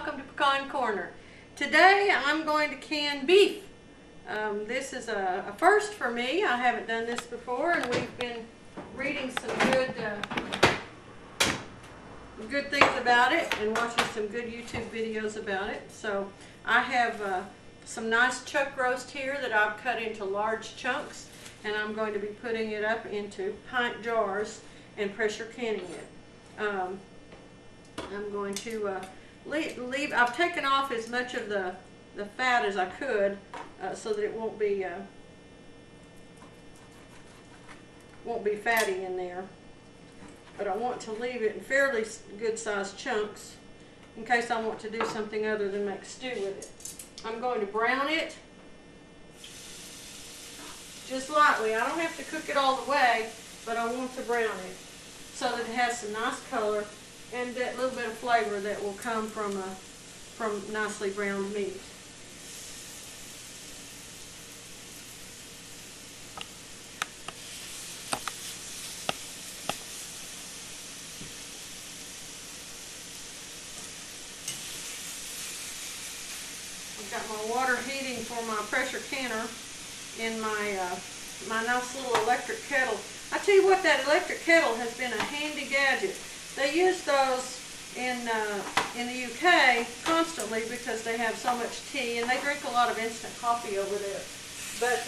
welcome to Pecan Corner. Today I'm going to can beef. This is a first for me. I haven't done this before, and we've been reading some good things about it and watching some good YouTube videos about it. So I have some nice chuck roast here that I've cut into large chunks, and I'm going to be putting it up into pint jars and pressure canning it. I'm going to I've taken off as much of the fat as I could so that it won't be fatty in there. But I want to leave it in fairly good sized chunks in case I want to do something other than make stew with it. I'm going to brown it just lightly. I don't have to cook it all the way, but I want to brown it so that it has some nice color and that little bit of flavor that will come from nicely browned meat. I've got my water heating for my pressure canner in my nice little electric kettle. I tell you what, that electric kettle has been a handy gadget. They use those in the UK constantly because they have so much tea and they drink a lot of instant coffee over there. But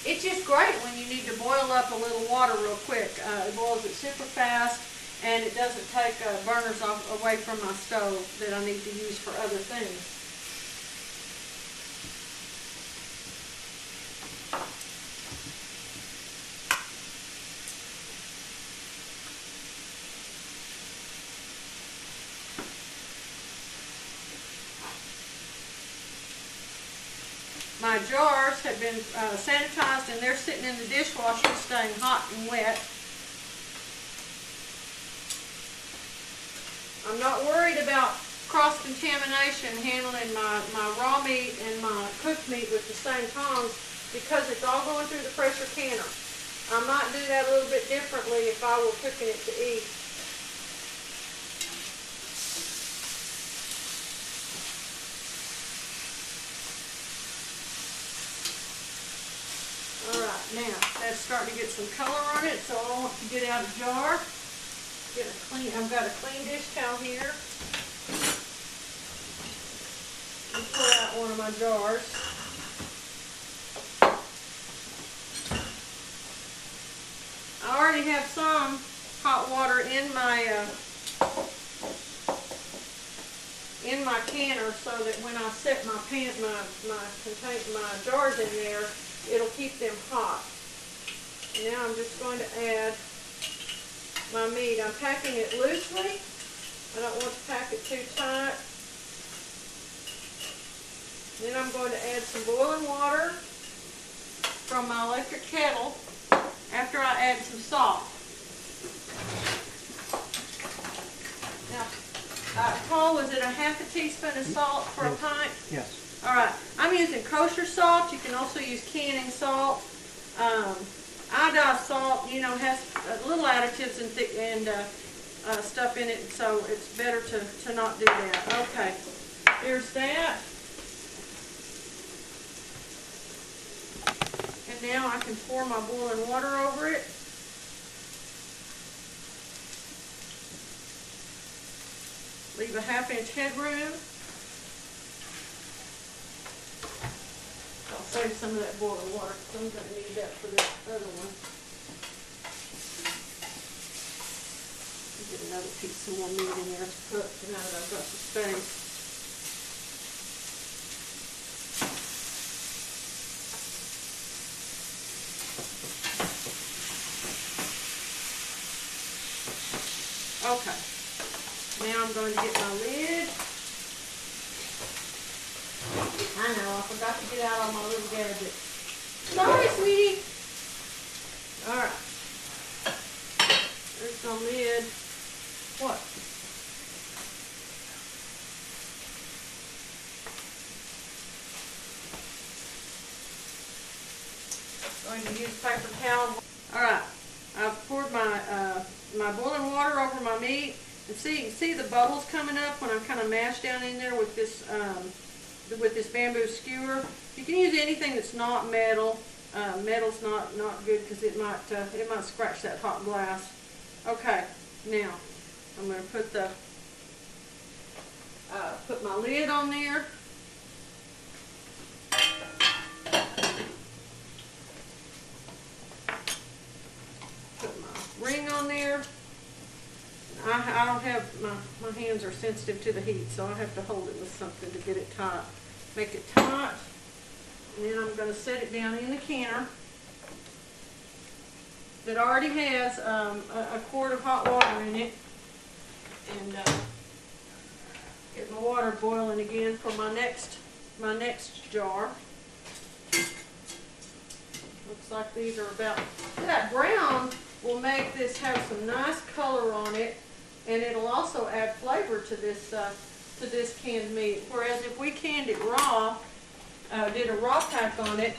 it's just great when you need to boil up a little water real quick. It boils it super fast, and it doesn't take burners away from my stove that I need to use for other things. My jars have been sanitized, and they're sitting in the dishwasher staying hot and wet. I'm not worried about cross-contamination handling my raw meat and my cooked meat with the same tongs because it's all going through the pressure canner. I might do that a little bit differently if I were cooking it to eat. Now, that's starting to get some color on it, so I want to get out a jar. I've got a clean dish towel here. And pull out one of my jars. I already have some hot water in my canner so that when I set my jars in there, it'll keep them hot. Now I'm just going to add my meat. I'm packing it loosely. I don't want to pack it too tight. Then I'm going to add some boiling water from my electric kettle after I add some salt. Now, Paul, was it a half a teaspoon of salt for a pint? Yes. Alright, I'm using kosher salt. You can also use canning salt. Iodized salt, you know, has little additives and stuff in it, so it's better to not do that. Okay, here's that. And now I can pour my boiling water over it. Leave a ½ inch headroom. I'll save some of that boiling water because I'm going to need that for this other one. Get another piece, some more meat in there to cook now that I've got some space. Okay. Now I'm going to get my lid. I know, I forgot to get out all my little gadgets. Sorry, sweetie. Alright. There's my lid. What? Going to use paper towel. Alright. I've poured my boiling water over my meat, And see the bubbles coming up when I kind of mash down in there with this bamboo skewer. You can use anything that's not metal. Metal's not good because it might scratch that hot glass. Okay, now I'm going to put my lid on there. Put my ring on there. I don't have, my hands are sensitive to the heat, so I have to hold it with something to get it tight. Make it tight, and then I'm going to set it down in the canner that already has a quart of hot water in it, and get my water boiling again for my next jar. Looks like these are about, that brown will make this have some nice color on it, and it'll also add flavor to this canned meat. Whereas if we canned it raw, did a raw pack on it,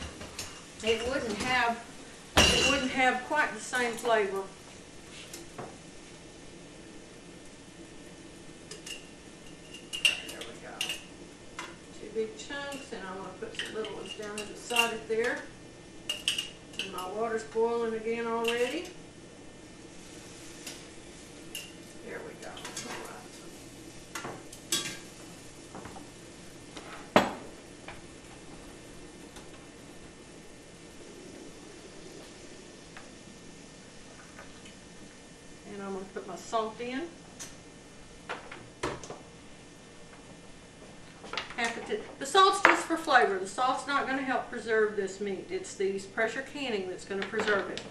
it wouldn't have quite the same flavor. There we go. 2 big chunks, and I'm going to put some little ones down to the side of there. And my water's boiling again already. There we go. All right. And I'm going to put my salt in. The salt's just for flavor. The salt's not going to help preserve this meat. It's these pressure canning that's going to preserve it.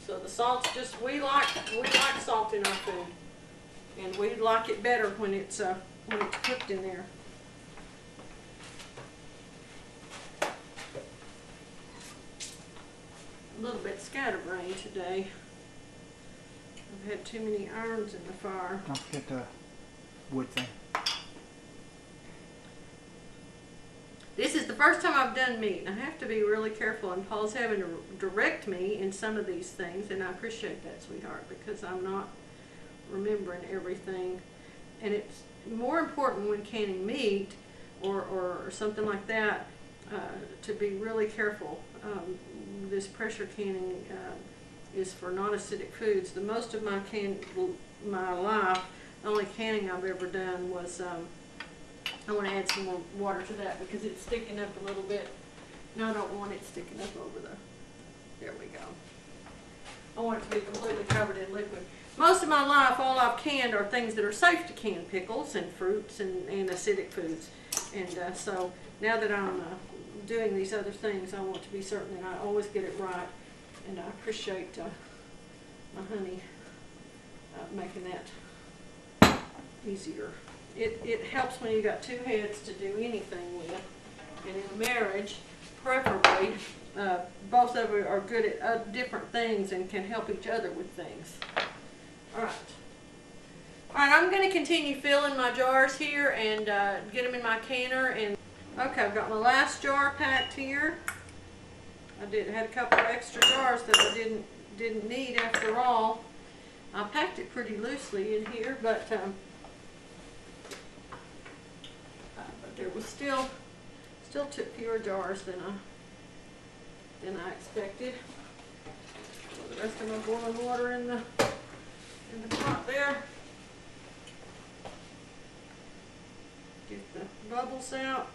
So the salt's just, we like salt in our food, and we like it better when it's cooked in there. A little bit scatterbrained today. I've had too many irons in the fire. Don't forget the wood thing. This is the first time I've done meat, and I have to be really careful, and Paul's having to direct me in some of these things, and I appreciate that, sweetheart, because I'm not remembering everything. And it's more important when canning meat or something like that to be really careful. This pressure canning is for non-acidic foods. The most of my life, the only canning I've ever done was I want to add some more water to that because it's sticking up a little bit. No, I don't want it sticking up over there we go. I want it to be completely covered in liquid. Most of my life, all I've canned are things that are safe to can, pickles and fruits and acidic foods. And so now that I'm doing these other things, I want to be certain that I always get it right. And I appreciate my honey making that easier. It helps when you got two heads to do anything with. And in a marriage, preferably, both of you are good at different things and can help each other with things. Alright, I'm going to continue filling my jars here and get them in my canner. And okay, I've got my last jar packed here. I had a couple of extra jars that I didn't need after all. I packed it pretty loosely in here, but there was still took fewer jars than I expected. Pour the rest of my boiling water in the pot there. Get the bubbles out.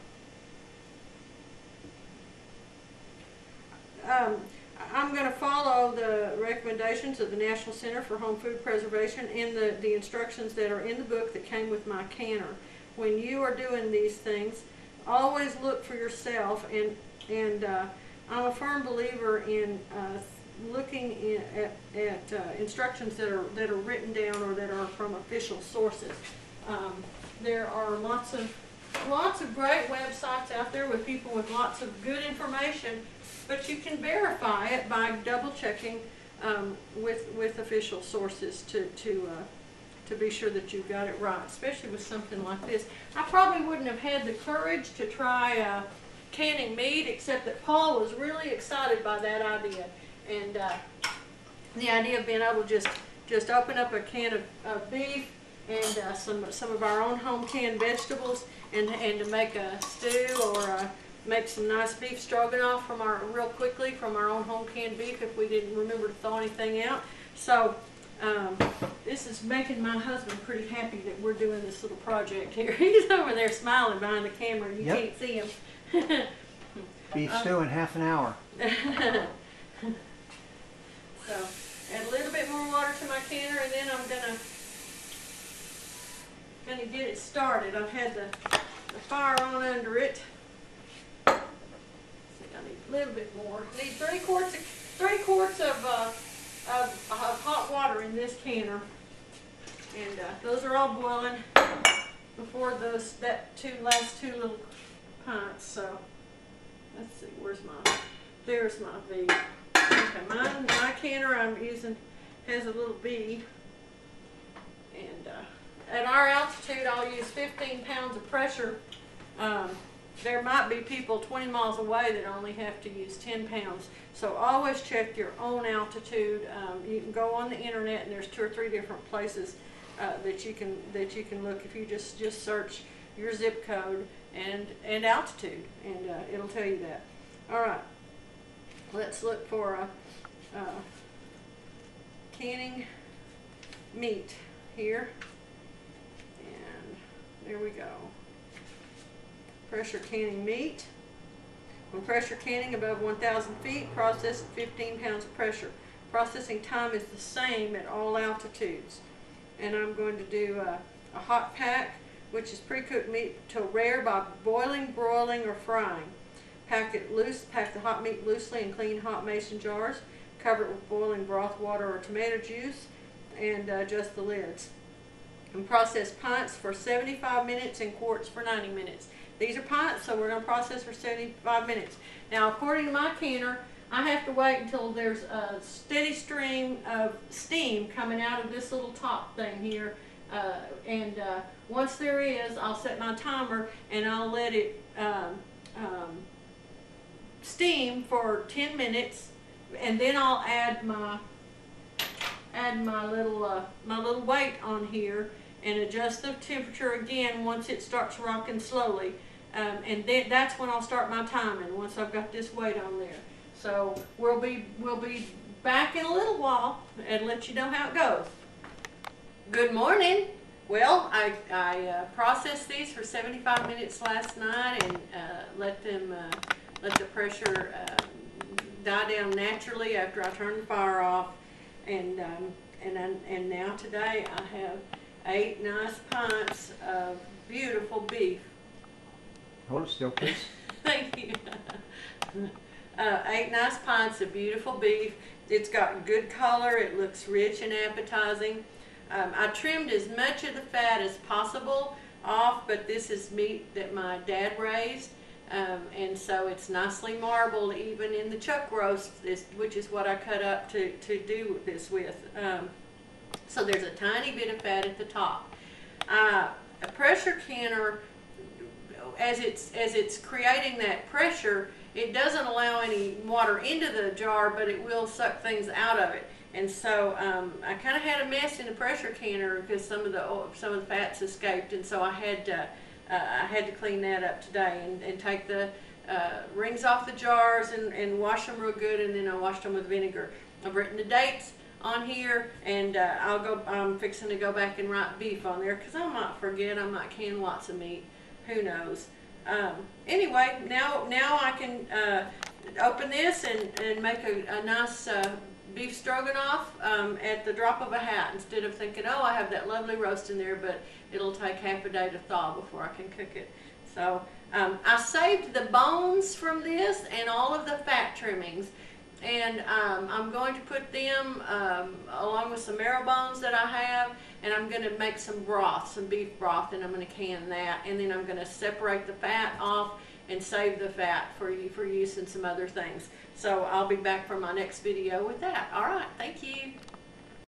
I'm going to follow the recommendations of the National Center for Home Food Preservation and the instructions that are in the book that came with my canner. When you are doing these things, always look for yourself, and I'm a firm believer in looking at instructions that are written down or that are from official sources. There are lots of great websites out there with people with lots of good information, but you can verify it by double checking with official sources to be sure that you've got it right, especially with something like this. I probably wouldn't have had the courage to try canning meat, except that Paul was really excited by that idea, and the idea of being able to just open up a can of beef and some of our own home canned vegetables, and to make a stew or make some nice beef stroganoff real quickly from our own home canned beef if we didn't remember to throw anything out. So this is making my husband pretty happy that we're doing this little project here. He's over there smiling behind the camera. You can't see him. Beef stew in half an hour. So add a little bit more water to my canner, and then I'm gonna get it started. I've had the fire on under it. I need a little bit more. I need 3 quarts of hot water in this canner, and those are all boiling before last two little pints. So let's see, there's my V. Okay, my canner I'm using has a little V, and at our altitude I'll use 15 pounds of pressure. There might be people 20 miles away that only have to use 10 pounds. So always check your own altitude. You can go on the internet, and there's 2 or 3 different places that you can look. If you just search your zip code and altitude, and it'll tell you that. All right, let's look for canning meat here, and there we go. Pressure canning meat. When pressure canning above 1,000 feet, process at 15 pounds of pressure. Processing time is the same at all altitudes. And I'm going to do a hot pack, which is pre-cooked meat till rare by boiling, broiling, or frying. Pack the hot meat loosely in clean hot mason jars. Cover it with boiling broth, water, or tomato juice, and adjust the lids. And process pints for 75 minutes and quarts for 90 minutes. These are pints, so we're going to process for 75 minutes. Now, according to my canner, I have to wait until there's a steady stream of steam coming out of this little top thing here. Once there is, I'll set my timer and I'll let it steam for 10 minutes, and then I'll add my little weight on here and adjust the temperature again once it starts rocking slowly. And then that's when I'll start my timing, once I've got this weight on there. So we'll be back in a little while and let you know how it goes. Good morning. Well, I processed these for 75 minutes last night and let the pressure die down naturally after I turned the fire off. And now today I have 8 nice pints of beautiful beef. Hold it still, please. Thank you. 8 nice pints of beautiful beef. It's got good color. It looks rich and appetizing. I trimmed as much of the fat as possible off, but this is meat that my dad raised, and so it's nicely marbled even in the chuck roast, which is what I cut up to do this with. So there's a tiny bit of fat at the top. A pressure canner, as it's creating that pressure, it doesn't allow any water into the jar, but it will suck things out of it. And so I kind of had a mess in the pressure canner because some of the fats escaped, and so I had to clean that up today and take the rings off the jars and wash them real good, and then I washed them with vinegar. I've written the dates on here, and I'm fixing to go back and write beef on there because I might forget. I might can lots of meat. Who knows? Anyway, now I can open this and make a nice beef stroganoff at the drop of a hat, instead of thinking, oh, I have that lovely roast in there, but it'll take half a day to thaw before I can cook it. So I saved the bones from this and all of the fat trimmings, and I'm going to put them along with some marrow bones that I have, and I'm going to make some broth, some beef broth, and I'm going to can that, and then I'm going to separate the fat off and save the fat for use in some other things. So I'll be back for my next video with that. All right, thank you.